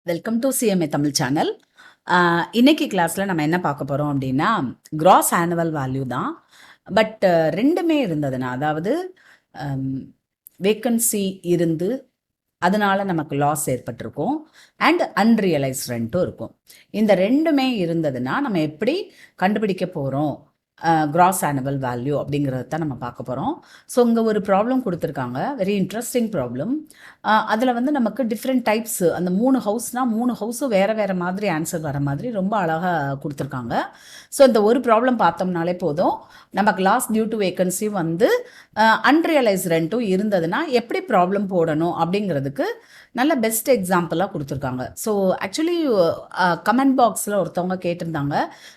Welcome to CMA Tamil channel. இன்னைக்கு கிளாஸில் நம்ம என்ன பார்க்க போகிறோம் அப்படின்னா கிராஸ் ஆனுவல் வேல்யூ தான். பட் ரெண்டுமே இருந்ததுன்னா, அதாவது வேக்கன்சி இருந்து அதனால நமக்கு லாஸ் ஏற்பட்டிருக்கும் அண்ட் அன்ரியலைஸ் ரெண்ட்டும் இருக்கும். இந்த ரெண்டுமே இருந்ததுன்னா நம்ம எப்படி கண்டுபிடிக்க போகிறோம் கிராஸ் ஆனுவல் வேல்யூ அப்படிங்கிறத தான் நம்ம பார்க்க போகிறோம். ஸோ இங்கே ஒரு ப்ராப்ளம் கொடுத்துருக்காங்க, வெரி இன்ட்ரெஸ்டிங் ப்ராப்ளம். அதில் வந்து நமக்கு டிஃப்ரெண்ட் டைப்ஸு, அந்த 3 ஹவுஸ்னால் 3 ஹவுஸும் வேறு வேறு மாதிரி ஆன்சர் வர மாதிரி ரொம்ப அழகாக கொடுத்துருக்காங்க. ஸோ இந்த ஒரு ப்ராப்ளம் பார்த்தோம்னாலே போதும், நமக்கு லாஸ் டியூ டு வேக்கன்சி வந்து அன்ரியலைஸ் ரெண்ட்டும் இருந்ததுன்னா எப்படி ப்ராப்ளம் போடணும் அப்படிங்கிறதுக்கு நல்ல பெஸ்ட் எக்ஸாம்பிளாக கொடுத்துருக்காங்க. ஸோ ஆக்சுவலி கமெண்ட் பாக்ஸில் ஒருத்தவங்க கேட்டிருந்தாங்க,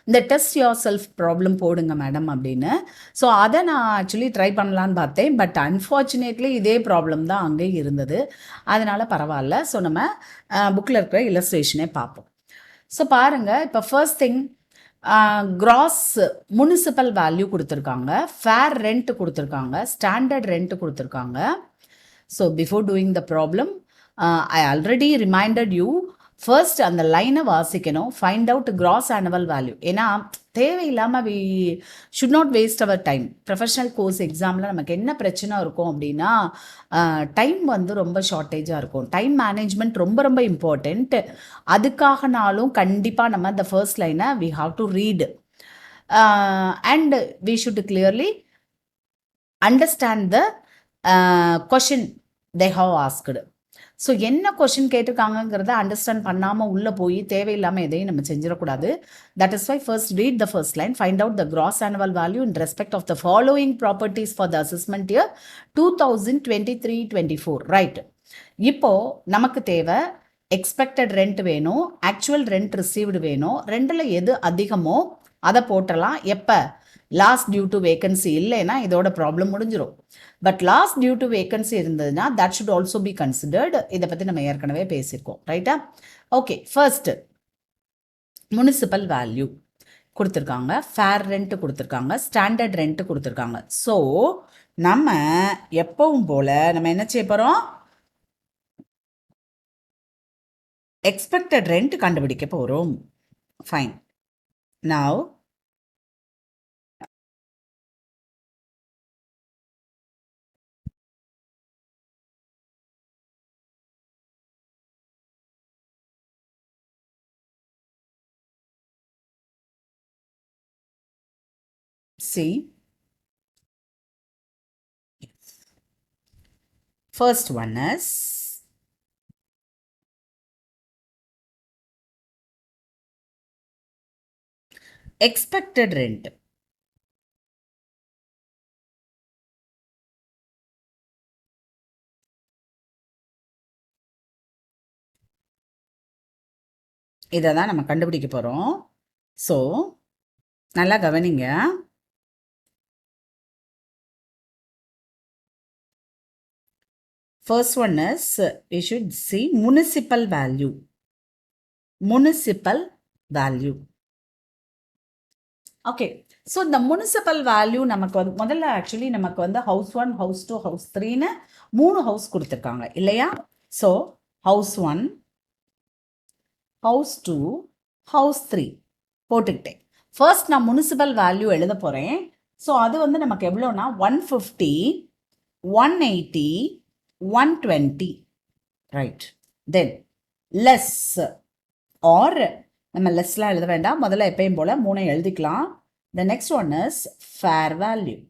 இந்த டெஸ்ட் யோர் செல்ஃப் ப்ராப்ளம் போடுங்க மேடம் அப்படின்னு. ஸோ அதை நான் ஆக்சுவலி ட்ரை பண்ணலான்னு பார்த்தேன். பட் அன்ஃபார்ச்சுனேட்லி இதே ப்ராப்ளம் தான் அங்கேயும் இருந்தது. அதனால் பரவாயில்ல. ஸோ நம்ம புக்கில் இருக்கிற இல்லஸ்ட்ரேஷனே பார்ப்போம். ஸோ பாருங்கள், இப்போ first thing gross municipal value கொடுத்துருக்காங்க, ஃபேர் ரெண்ட் கொடுத்துருக்காங்க, ஸ்டாண்டர்ட் ரெண்ட் கொடுத்துருக்காங்க. So before doing the problem I already reminded you, first அந்த லைனை வாசிக்கணும், find out gross annual value. ஏன்னா தேவையில்லாமல் we should not waste our time. Professional course எக்ஸாமில் நமக்கு என்ன பிரச்சனை இருக்கும் அப்படின்னா, டைம் வந்து ரொம்ப ஷார்ட்டேஜாக இருக்கும். டைம் மேனேஜ்மெண்ட் ரொம்ப ரொம்ப இம்பார்ட்டண்ட். அதுக்காகனாலும் கண்டிப்பாக நம்ம இந்த ஃபர்ஸ்ட் லைனை we have to read and we should clearly understand the question they have asked. So என்ன கொஷின் கேட்டிருக்காங்கிறத அண்டர்ஸ்டாண்ட் பண்ணாமல் உள்ளே போய் தேவையில்லாமல் எதையும் நம்ம செஞ்சிடக்கூடாது. That is why first read the first line, find out the gross annual value in respect of the following properties for the assessment year 2023-24. Right. இப்போது நமக்கு தேவை எக்ஸ்பெக்டட் ரெண்ட் வேணும், ஆக்சுவல் ரெண்ட் ரிசீவ்டு வேணும். ரெண்டில் எது அதிகமோ அதை போட்டலாம். எப்போ? லாஸ்ட் டியூ டு வேக்கன்சி இல்லைன்னா இதோட ப்ராப்ளம் முடிஞ்சிடும். But lost due to vacancy இருந்ததுன்னா that should also be considered. இதை பற்றி நம்ம ஏற்கனவே பேசியிருக்கோம். ரைட்டா? ஓகே, ஃபர்ஸ்ட் முனிசிபல் வேல்யூ கொடுத்துருக்காங்க, ஃபேர் ரெண்ட் கொடுத்துருக்காங்க, ஸ்டாண்டர்ட் ரெண்ட் கொடுத்துருக்காங்க. ஸோ நம்ம எப்பவும் போல் நம்ம என்ன செய்ய போகிறோம்? எக்ஸ்பெக்டட் ரெண்ட் கண்டுபிடிக்க போகிறோம். Fine. Now see, first one is expected rent. இதை தான் நம்ம கண்டுபிடிக்க போகிறோம். ஸோ நல்லா கவனிங்க. First one is, we should see municipal value. Municipal value. Okay. So இந்த முனிசிபல் வேல்யூ நமக்கு வந்து முதல்ல ஆக்சுவலி நமக்கு வந்து ஹவுஸ் 1, ஹவுஸ் 2, ஹவுஸ் 3ன்னு 3 ஹவுஸ் கொடுத்துருக்காங்க இல்லையா? ஸோ ஹவுஸ் 1, ஹவுஸ் 2, ஹவுஸ் 3 போட்டுக்கிட்டேன். ஃபர்ஸ்ட் நான் முனிசிபல் வேல்யூ எழுத போகிறேன். ஸோ அது வந்து நமக்கு எவ்வளோனா 150, 180, 120. ரைட். தென் லெஸ் ஆர் நம்ம லெஸ்லாம் எழுத வேண்டாம், முதல்ல எப்பயும் போல் 3 எழுதிக்கலாம். The next one is fair value.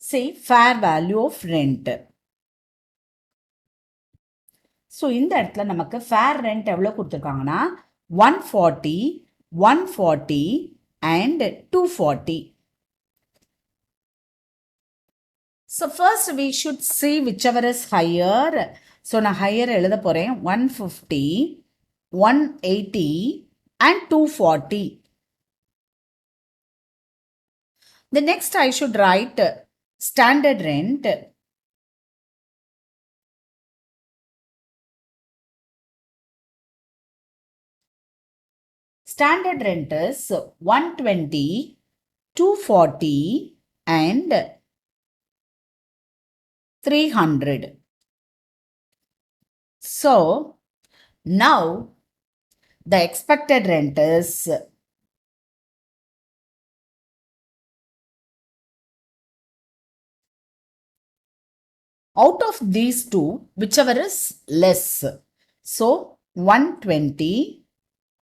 See, fair value of rent. So இந்த இடத்துல நமக்கு ஃபேர் ரெண்ட் எவ்வளோ கொடுத்துருக்காங்கன்னா 140, 140 and 240. So first we should see whichever is higher. So நான் ஹையர் எழுத போகிறேன். 150, 180 and 240. The next I should write standard rent. Standard rent is 120, 240 and 300. So now the expected rent is out of these two, whichever is less. So 120,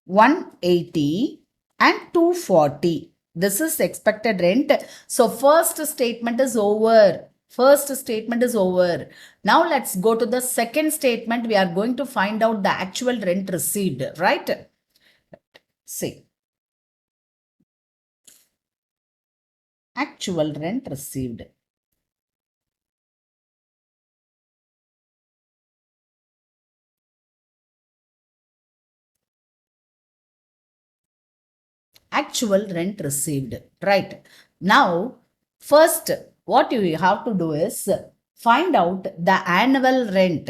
180 and 240. This is expected rent. So first statement is over. First statement is over. Now let's go to the second statement. We are going to find out the actual rent received, right? See. Actual rent received. Actual rent received, right? Now first what you have to do is find out the annual rent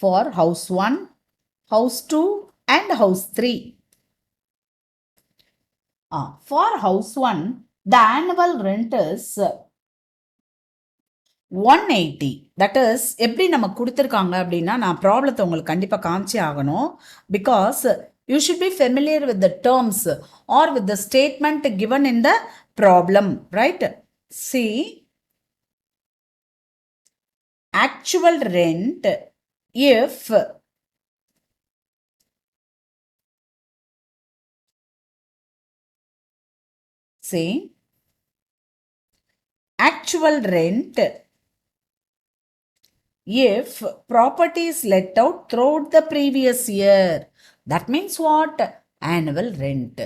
for house 1, house 2 and house 3. For house 1 the annual rent is 180. That is எப்படி நமக்கு கொடுத்துருக்காங்க அப்படின்னா நான் ப்ராப்ளத்தை உங்களுக்கு கண்டிப்பாக காமிச்சே ஆகணும். Because you should be familiar with the terms or with the statement given in the problem, right? See, actual rent if see actual rent if property is let out throughout the previous year. That means what? Annual rent.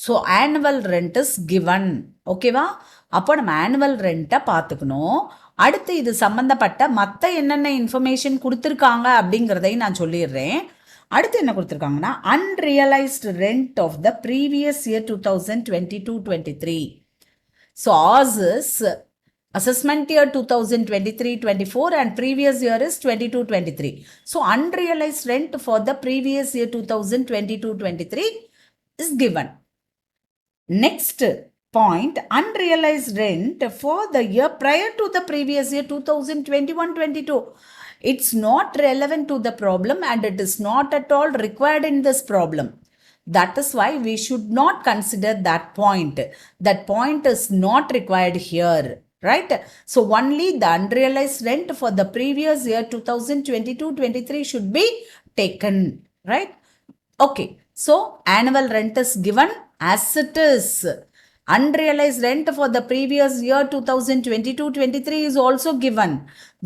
So annual rent is given. ஓகேவா? அப்போ நம்ம annual ரெண்ட்டை பார்த்துக்கணும். அடுத்து இது சம்மந்தப்பட்ட மற்ற என்னென்ன information கொடுத்துருக்காங்க அப்படிங்கிறதையும் நான் சொல்லிடுறேன். அடுத்து என்ன கொடுத்துருக்காங்கன்னா unrealised rent of the previous year 2022-23. So ours is assessment year 2023-24 and previous year is 22-23. So unrealized rent for the previous year 2022-23 is given. Next point, unrealized rent for the year prior to the previous year 2021-22. It's not relevant to the problem and it is not at all required in this problem. That is why we should not consider that point. That point is not required here. Right? So only the unrealized rent for the previous year 2022-23 should be taken. Right? Okay. So annual rent is given as it is. Unrealized rent for the previous year 2022-23 is also given.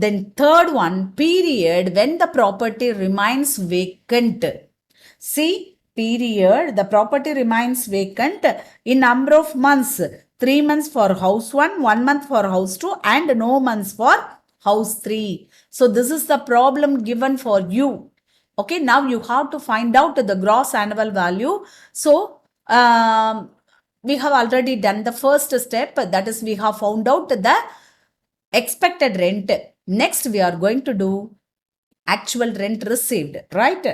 Then third one, period when the property remains vacant. See, period, the property remains vacant in number of months. 3 months for house 1, 1 month for house 2 and no months for house 3. So this is the problem given for you. Okay, now you have to find out the gross annual value. So we have already done the first step, that is we have found out the expected rent. Next we are going to do actual rent received, right?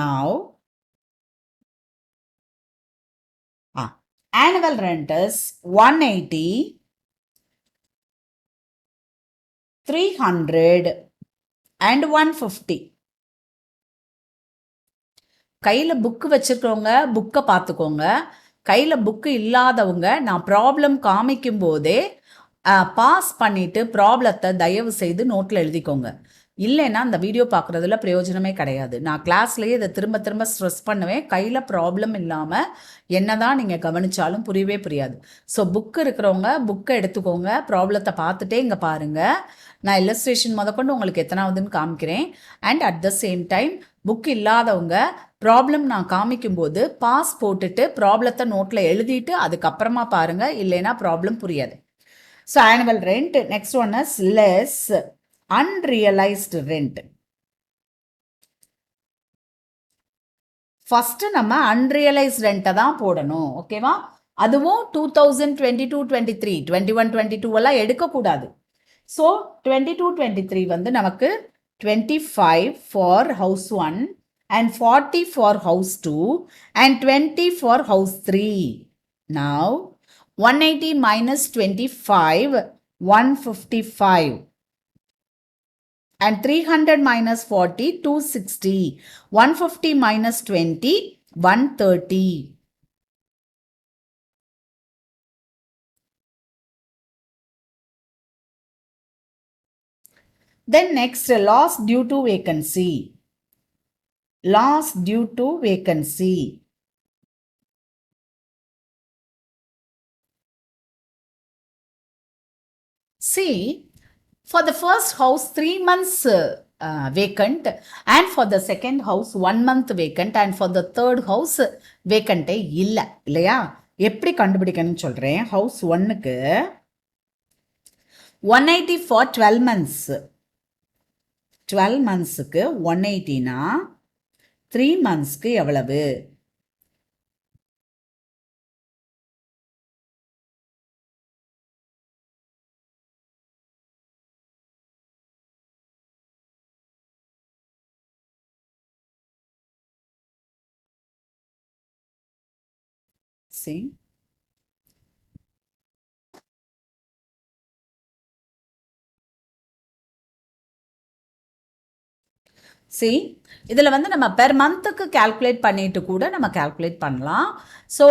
Now annual rent is 180, 300 and 150. கையில் book வச்சுருக்கவங்க புக்கை பார்த்துக்கோங்க. கையில் book இல்லாதவங்க நான் problem காமிக்கும் போதே pass பண்ணிவிட்டு ப்ராப்ளத்தை தயவு செய்து நோட்டில் எழுதிக்கோங்க. இல்லைன்னா அந்த வீடியோ பார்க்குறதுல பிரயோஜனமே கிடையாது. நான் கிளாஸ்லேயே இதை திரும்ப திரும்ப ஸ்ட்ரெஸ் பண்ணுவேன். கையில் ப்ராப்ளம் இல்லாமல் என்ன தான் நீங்கள் கவனித்தாலும் புரியவே புரியாது. ஸோ புக்கு இருக்கிறவங்க புக்கை எடுத்துக்கோங்க, ப்ராப்ளத்தை பார்த்துட்டே இங்கே பாருங்கள். நான் இல்லஸ்ட்ரேஷன் முதற்கொண்டு உங்களுக்கு எத்தனாவதுன்னு காமிக்கிறேன். And at the same time book இல்லாதவங்க ப்ராப்ளம் நான் காமிக்கும்போது பாஸ் போட்டுட்டு ப்ராப்ளத்தை நோட்டில் எழுதிட்டு அதுக்கப்புறமா பாருங்கள், இல்லைன்னா ப்ராப்ளம் புரியாது. So annual rent. Next one is less unrealized rent. First நம்ம அன்ரியலைஸ்ட் ரெண்ட்டை தான் போடணும். ஓகேவா? அதுவும் 2022-23, 21-22 எல்லாம் எடுக்கக்கூடாது. ஸோ 22-23 வந்து நமக்கு 25 for house 1 and 40 for house 2 and 20 for house 3. Now 180 minus 25, 155. And 300 minus 40, 260. 150 minus 20, 130. Then next, loss due to vacancy. Loss due to vacancy. See, for the first house, 3 months vacant, and for the second house, 1 month vacant, and for the third house, vacant இல்லையா? எப்படி கண்டுபிடிக்கணும்னு சொல்றேன். House 1க்கு 180 for 12 months. 12 monthsக்கு 180னா 3 monthsக்கு எவ்வளவு? See? See, இதில் வந்து நம்ம per மந்த்துக்கு calculate பண்ணிட்டு கூட நம்ம கால்குலேட் பண்ணலாம். ஸோ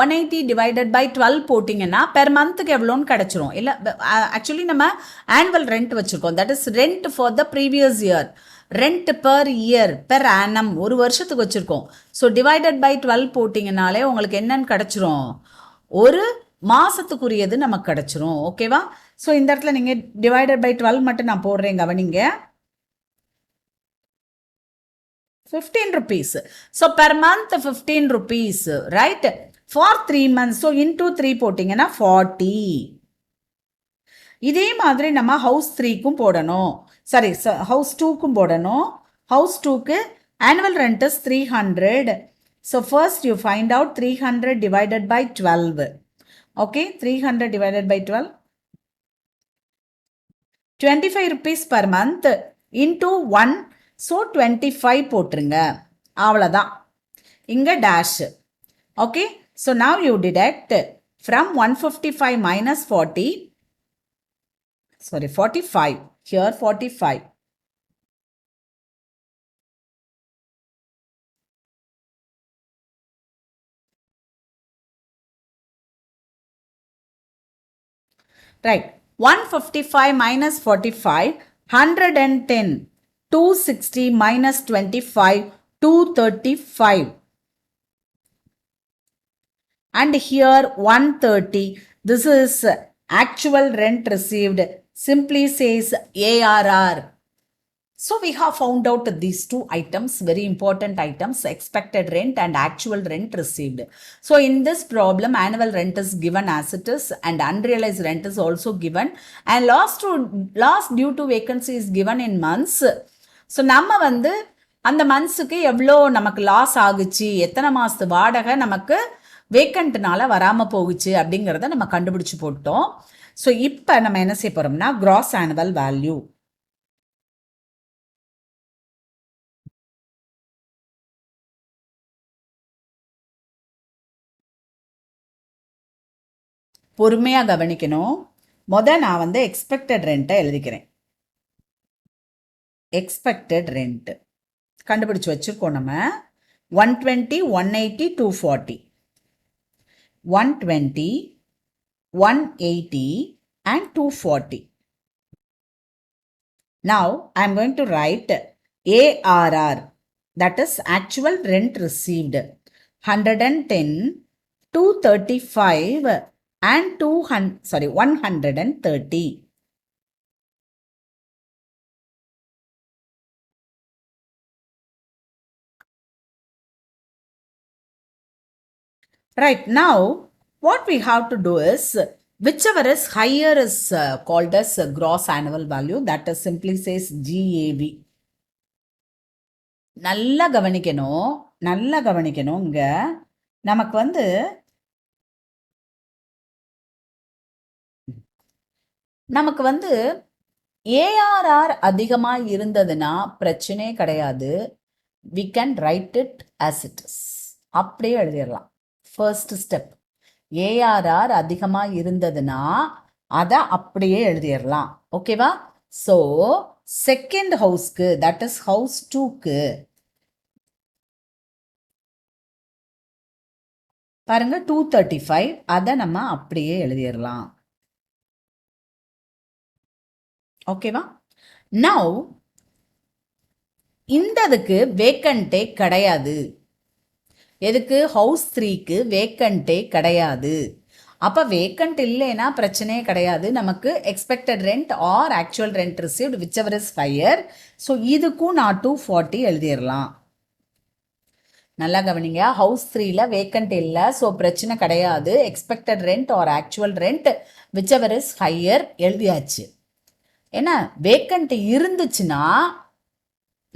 180 டிவைடட் பை 12 போட்டிங்கன்னா பெர் மந்த்துக்கு எவ்வளோன்னு கிடச்சிரும். இல்லை ஆக்சுவலி நம்ம ஆனுவல் ரெண்ட் வச்சுருக்கோம். That is rent for the previous year. Rent per year per annum ஒரு வருஷத்துக்கு வச்சுருக்கோம். ஸோ டிவைடட் பை 12 போட்டிங்கனாலே உங்களுக்கு என்னன்னு கிடச்சிரும், ஒரு மாதத்துக்குரியது நமக்கு கிடச்சிரும். ஓகேவா? ஸோ இந்த இடத்துல நீங்கள் டிவைடட் பை 12 மட்டும் நான் போடுறேன், கவனிங்க. 15 rupees. So per month 15 rupees, right? For 3 months. So into 3 போட்டிங்கன்னா 40. இதே மாதிரி நம்ம ஹவுஸ் 3க்கும் போடணும். சாரி, ஹவுஸ் 2க்கும் போடணும். ஹவுஸ் 2க்கு annual rent is 300. So first you find out 300 divided by 12. Okay, 300 divided by 12. 25 rupees per month into 1. So 25 போட்டுருங்க, அவ்வளோதான். இங்கே dash. Okay, so now you detect from 155 minus 40, sorry 45, here 45. Right, 155 minus 45, 110. 260 minus 25, 235. And here 130. This is actual rent received. Simply says ARR. So we have found out these two items, very important items, expected rent and actual rent received. So in this problem, annual rent is given as it is and unrealized rent is also given, and loss due to vacancy is given in months. So நம்ம வந்து அந்த மந்த்ஸுக்கு எவ்வளோ நமக்கு loss ஆகுச்சு, எத்தனை மாதத்து வாடகை நமக்கு வேக்கண்ட்னால வராமல் போகுச்சு அப்படிங்கிறத நம்ம கண்டுபிடிச்சி போட்டோம். ஸோ இப்போ நம்ம என்ன செய்ய போகிறோம்னா கிராஸ் ஆனுவல் வேல்யூ. பொறுமையாக கவனிக்கணும். நான் வந்து எக்ஸ்பெக்டட் ரெண்ட்டை எழுதிக்கிறேன். எக்ஸ்பெக்டட் ரெண்ட் கண்டுபிடிச்சு வச்சுருக்கோம் நம்ம. 120, 180, 240. 120, 180 and 240. Now I am going to write ARR, that is actual rent received. 110, 235 and 130. Right, now what we have to do is whichever is higher is called as gross annual value, that is simply says GAV. நல்லா கவனிக்கணும் இங்க நமக்கு வந்து ARR அதிகமாக இருந்ததுன்னா பிரச்சனையே கிடையாது. we can write it as it is. அப்படியே எழுதிடலாம். ஃபர்ஸ்ட் ஸ்டெப் ஏஆர்ஆர் அதிகமாக இருந்ததுன்னா அதை அப்படியே எழுதிடலாம். ஓகேவா? ஸோ செகண்ட் ஹவுஸ்க்கு, தட் இஸ் ஹவுஸ் 2க்கு பாருங்க 235, அதை நம்ம அப்படியே எழுதிடலாம். ஓகேவா? நவ் இந்ததுக்கு வேக்கண்டே கிடையாது. எதுக்கு? ஹவுஸ் 3க்கு வேக்கண்டே கிடையாது. அப்போ வேக்கண்ட் இல்லைன்னா பிரச்சனையே கிடையாது. நமக்கு expected rent or actual rent received which is higher. So இதுக்கும் நான் 240 எழுதிடலாம். நல்லா கவனிங்க, ஹவுஸ் 3ல வேக்கண்ட் இல்லை, ஸோ பிரச்சனை கிடையாது. Expected rent or actual rent which is higher எழுதியாச்சு. ஏன்னா வேக்கண்ட் இருந்துச்சுன்னா,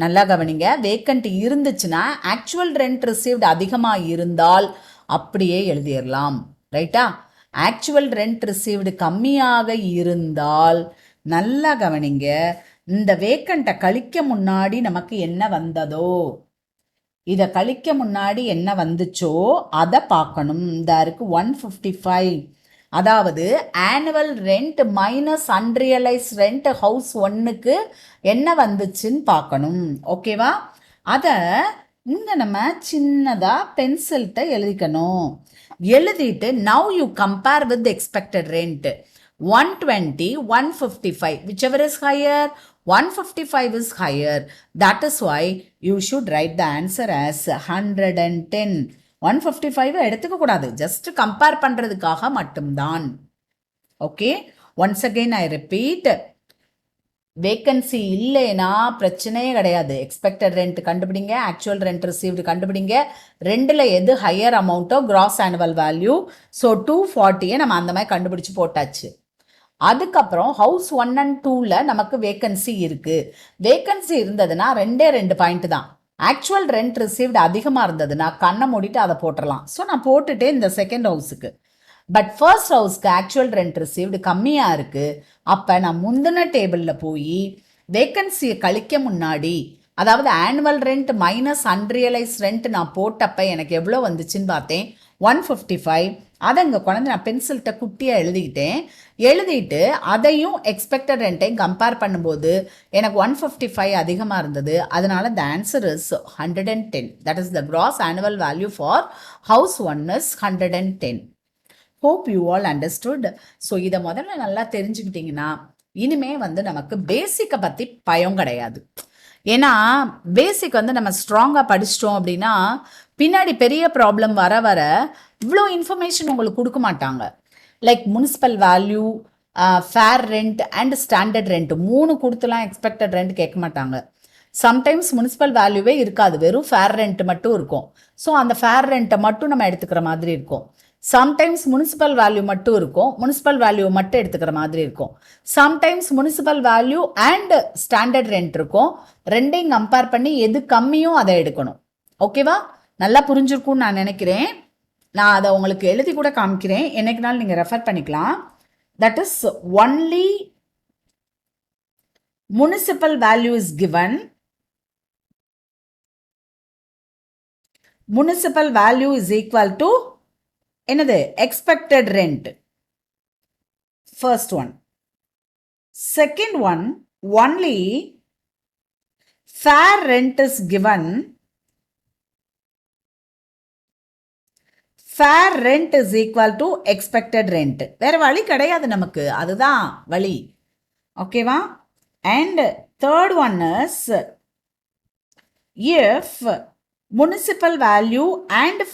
நல்லா கவனிங்க, வேக்கண்ட் இருந்துச்சுன்னா ஆக்சுவல் ரெண்ட் ரிசீவ்ட் அதிகமாக இருந்தால் அப்படியே எழுதிடலாம். ரைட்டா? ஆக்சுவல் ரெண்ட் ரிசீவ்டு கம்மியாக இருந்தால், நல்லா கவனிங்க, இந்த வேக்கண்ட்டை கழிக்க முன்னாடி நமக்கு என்ன வந்ததோ, இதை கழிக்க முன்னாடி என்ன வந்துச்சோ அதை பார்க்கணும். இந்த இருக்கு 155, அதாவது annual rent minus unrealised rent house 1க்கு என்ன வந்துச்சுன்னு பார்க்கணும். ஓகேவா? அதை இங்கே நம்ம சின்னதாக பென்சில்கிட்ட எழுதிக்கணும். எழுதிட்டு now you compare with expected rent 120, 155, whichever is higher, 155 is higher. That is why you should write the answer as 110. 155 எடுத்துக்க கூடாது, ஜஸ்ட் கம்பேர் பண்றதுக்காக மட்டும்தான். Okay, once again I repeat, vacancy இல்லைன்னா பிரச்சனையே கிடையாது. எக்ஸ்பெக்டட் ரெண்ட் கண்டுபிடிங்க, ஆக்சுவல் ரெண்ட் ரிசீவ்டு கண்டுபிடிங்க, ரெண்டில் எது ஹையர் அமௌண்ட்டோ கிராஸ் ஆனுவல் வேல்யூ. ஸோ 240 நம்ம அந்த மாதிரி கண்டுபிடிச்சு போட்டாச்சு. அதுக்கப்புறம் ஹவுஸ் 1 and 2ல நமக்கு வேக்கன்சி இருக்கு. வேக்கன்சி இருந்ததுன்னா ரெண்டு பாயிண்ட் தான். ஆக்சுவல் ரெண்ட் ரிசீவ்டு அதிகமாக இருந்ததுன்னா கண்ணை மூடிட்டு அதை போட்டுடலாம். ஸோ நான் போட்டுட்டேன் இந்த செகண்ட் ஹவுஸுக்கு. பட் ஃபர்ஸ்ட் ஹவுஸ்க்கு ஆக்சுவல் ரெண்ட் ரிசீவ்டு கம்மியாக இருக்குது. அப்போ நான் முந்தின டேபிளில் போய் வேக்கன்சியை கழிக்க முன்னாடி, அதாவது annual rent minus unrealised rent நான் போட்டப்போ எனக்கு எவ்வளோ வந்துச்சுன்னு பார்த்தேன், 155. அதை இங்கே கொண்டு நான் பென்சில்கிட்ட குட்டியாக எழுதிட்டு அதையும் எக்ஸ்பெக்டட் ரெண்ட்டையும் கம்பேர் பண்ணும்போது எனக்கு 155 அதிகமாக இருந்தது. அதனால the answer is 110. That is the gross annual value for house 1 is 110. Hope you all understood. So இதை முதல்ல நல்லா தெரிஞ்சுக்கிட்டிங்கன்னா இனிமே நமக்கு பேசிக்கை பற்றி பயம் கிடையாது. ஏன்னா பேசிக் நம்ம ஸ்ட்ராங்காக படிச்சிட்டோம் அப்படின்னா பின்னாடி பெரிய ப்ராப்ளம் வர வர இவ்வளோ இன்ஃபர்மேஷன் உங்களுக்கு கொடுக்க மாட்டாங்க. Like municipal value, fair rent and standard rent 3 கொடுத்துலாம் எக்ஸ்பெக்டட் ரெண்ட் கேட்க மாட்டாங்க. சம்டைம்ஸ் முனிசிபல் வேல்யூவே இருக்காது, வெறும் ஃபேர் ரெண்ட் மட்டும் இருக்கும். ஸோ அந்த ஃபேர் ரெண்ட்டை மட்டும் நம்ம எடுத்துக்கிற மாதிரி இருக்கும். சம்டைம்ஸ் முனிசிபல் வேல்யூ மட்டும் இருக்கும், முனிசிபல் வேல்யூ மட்டும் எடுத்துக்கிற மாதிரி இருக்கும். Sometimes municipal value and standard rent இருக்கும். ரெண்டையும் கம்பேர் பண்ணி எது கம்மியோ அதை எடுக்கணும். ஓகேவா? நல்லா புரிஞ்சிருக்கும்னு நான் நினைக்கிறேன். நான் அதை உங்களுக்கு எழுதி கூட காமிக்கிறேன், என்னைக்குனாலும் நீங்கள் ரெஃபர் பண்ணிக்கலாம். That is only municipal value is given. Municipal value is equal to என்னது? Expected rent. First one. Second one, only fair rent is given. Fair rent is equal to expected rent. வேற வழி கிடையாது நமக்கு, அதுதான் வழி. ஓகேவா? And third one is if municipal value and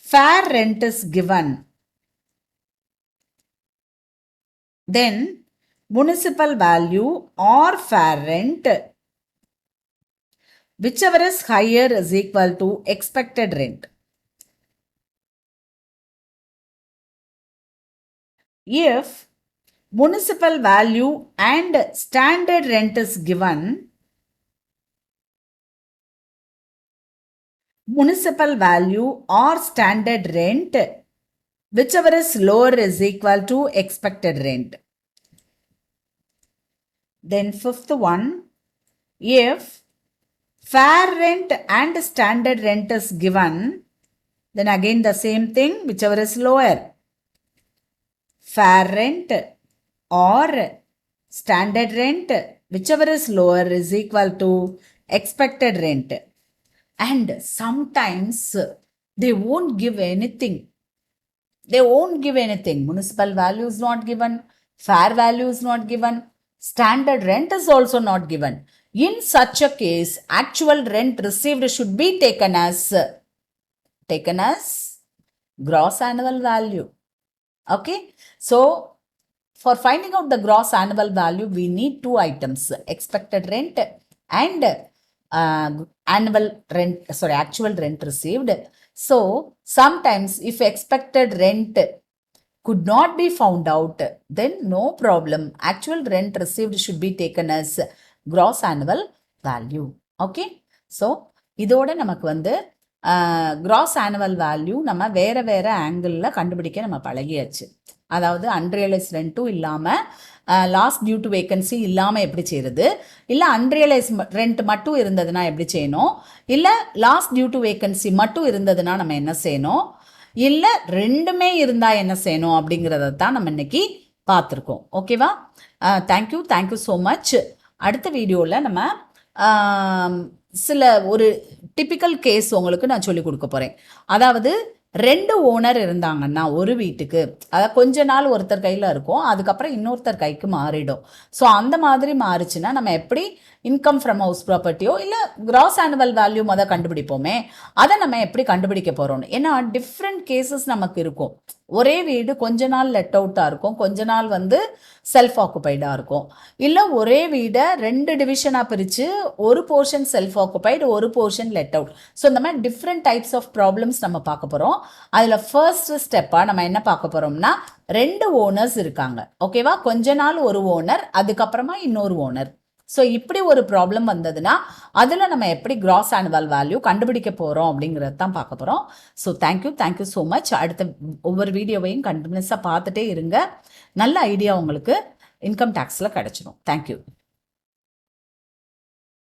fair rent is given, then municipal value or fair rent, whichever is higher, is equal to expected rent. If municipal value and standard rent is given, municipal value or standard rent, whichever is lower, is equal to expected rent. Then fifth one, if fair rent and standard rent is given, Then again the same thing, whichever is lower. Fair rent or standard rent, whichever is lower is equal to expected rent. And sometimes they won't give anything. They won't give anything. Municipal value is not given, fair value is not given, standard rent is also not given. In such a case, actual rent received should be taken as gross annual value. Okay, so for finding out the gross annual value, we need two items, expected rent and actual rent received. So sometimes if expected rent could not be found out, then no problem. Actual rent received should be taken as gross annual value. Okay, so இதோட நமக்கு வந்து gross annual value நம்ம வேற வேற ஆங்கிளில் கண்டுபிடிக்க நம்ம பழகியாச்சு. அதாவது அன்ரியலைஸ் ரெண்ட்டும் இல்லாமல் லாஸ் டியூ டு வேக்கன்சி இல்லாமல் எப்படி செய்கிறது, இல்லை அன்ரியலைஸ் ரெண்ட் மட்டும் இருந்ததுன்னா எப்படி செய்யணும், இல்லை லாஸ் டியூ டு வேக்கன்சி மட்டும் இருந்ததுன்னா நம்ம என்ன செய்யணும், இல்லை ரெண்டுமே இருந்தால் என்ன செய்யணும் அப்படிங்கிறத தான் நம்ம இன்னைக்கு பார்த்துருக்கோம். ஓகேவா? Thank you so much. அடுத்த வீடியோவில் நம்ம சில ஒரு டிப்பிக்கல் கேஸ் உங்களுக்கு நான் சொல்லி கொடுக்க போகிறேன். அதாவது 2 ஓனர் இருந்தாங்கன்னா ஒரு வீட்டுக்கு, அதாவது கொஞ்ச நாள் ஒருத்தர் கையில் இருக்கும், அதுக்கப்புறம் இன்னொருத்தர் கைக்கு மாறிடும். ஸோ அந்த மாதிரி மாறிச்சுன்னா நம்ம எப்படி இன்கம் ஃப்ரம் ஹவுஸ் ப்ராப்பர்ட்டியோ இல்லை கிராஸ் ஆனுவல் வேல்யூ மொதல் கண்டுபிடிப்போமே, அதை நம்ம எப்படி கண்டுபிடிக்க போகிறோம்னு. ஏன்னா டிஃப்ரெண்ட் கேசஸ் நமக்கு இருக்கும். ஒரே வீடு கொஞ்ச நாள் லெட் அவுட்டாக இருக்கும், கொஞ்ச நாள் வந்து செல்ஃப் ஆக்குபைடாக இருக்கும். இல்லை ஒரே வீடை 2 டிவிஷனாக பிரித்து ஒரு போர்ஷன் செல்ஃப் ஆக்குபைடு, ஒரு போர்ஷன் லெட் அவுட். ஸோ இந்த மாதிரி டிஃப்ரெண்ட் டைப்ஸ் ஆஃப் ப்ராப்ளம்ஸ் நம்ம பார்க்க போகிறோம். அதில் ஃபர்ஸ்ட் ஸ்டெப்பாக நம்ம என்ன பார்க்க போகிறோம்னா, 2 ஓனர்ஸ் இருக்காங்க. ஓகேவா? கொஞ்ச நாள் ஒரு ஓனர், அதுக்கப்புறமா இன்னொரு ஓனர். ஸோ இப்படி ஒரு ப்ராப்ளம் வந்ததுன்னா அதில் நம்ம எப்படி கிராஸ் ஆனுவல் வேல்யூ கண்டுபிடிக்க போகிறோம் அப்படிங்கிறது தான் பார்க்க போகிறோம். So thank you so much. அடுத்த ஒவ்வொரு வீடியோவையும் கண்டினியூஸாக பார்த்துட்டே இருங்க. நல்ல ஐடியா உங்களுக்கு இன்கம் டேக்ஸில் கிடச்சிடும். தேங்க்யூ.